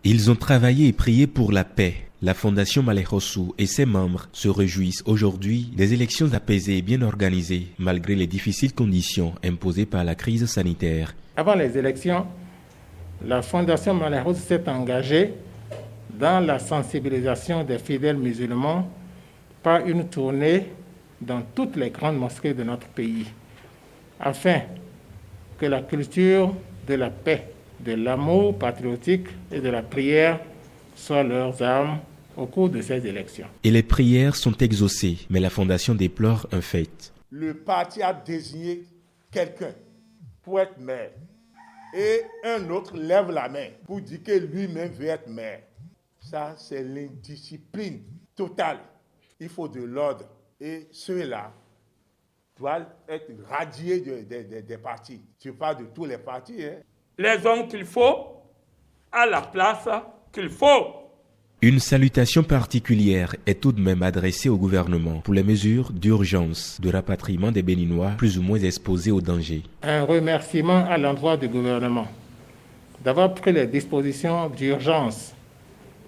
Ils ont travaillé et prié pour la paix. La Fondation Malek Hossou et ses membres se réjouissent aujourd'hui des élections apaisées et bien organisées, malgré les difficiles conditions imposées par la crise sanitaire. Avant les élections, la Fondation Malek Hossou s'est engagée dans la sensibilisation des fidèles musulmans par une tournée dans toutes les grandes mosquées de notre pays, afin que la culture de la paix, de l'amour patriotique et de la prière soient leurs armes au cours de ces élections. Et les prières sont exaucées, mais la Fondation déplore un fait. Le parti a désigné quelqu'un pour être maire et un autre lève la main pour dire que lui-même veut être maire. Ça, c'est l'indiscipline totale. Il faut de l'ordre et ceux-là doivent être radiés des partis. Je parle de tous les partis. Les hommes qu'il faut, à la place qu'il faut. Une salutation particulière est tout de même adressée au gouvernement pour les mesures d'urgence de rapatriement des Béninois plus ou moins exposés au danger. Un remerciement à l'endroit du gouvernement d'avoir pris les dispositions d'urgence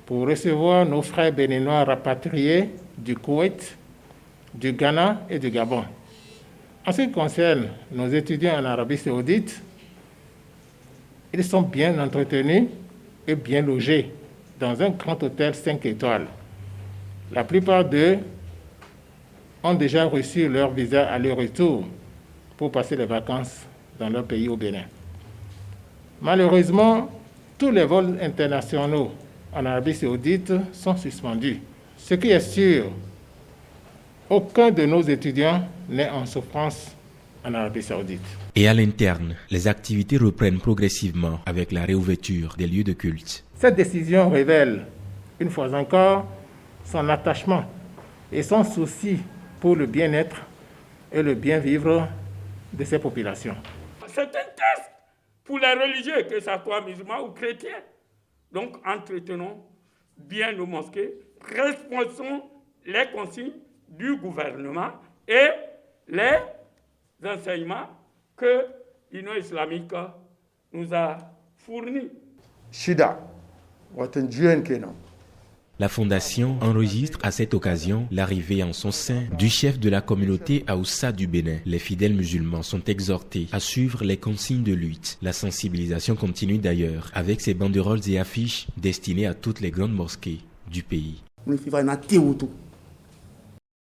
pour recevoir nos frères béninois rapatriés du Koweït, du Ghana et du Gabon. En ce qui concerne nos étudiants en Arabie Saoudite, ils sont bien entretenus et bien logés dans un grand hôtel 5 étoiles. La plupart d'eux ont déjà reçu leur visa aller-retour pour passer les vacances dans leur pays au Bénin. Malheureusement, tous les vols internationaux en Arabie Saoudite sont suspendus. Ce qui est sûr, aucun de nos étudiants n'est en souffrance en Arabie Saoudite. Et à l'interne, les activités reprennent progressivement avec la réouverture des lieux de culte. Cette décision révèle, une fois encore, son attachement et son souci pour le bien-être et le bien-vivre de ces populations. C'est un test pour les religieux, que ce soit musulmans ou chrétiens. Donc, entretenons bien nos mosquées, respectons les consignes du gouvernement et les enseignements que l'Union islamique nous a fournis. La Fondation enregistre à cette occasion l'arrivée en son sein du chef de la communauté Aoussa du Bénin. Les fidèles musulmans sont exhortés à suivre les consignes de lutte. La sensibilisation continue d'ailleurs avec ces banderoles et affiches destinées à toutes les grandes mosquées du pays.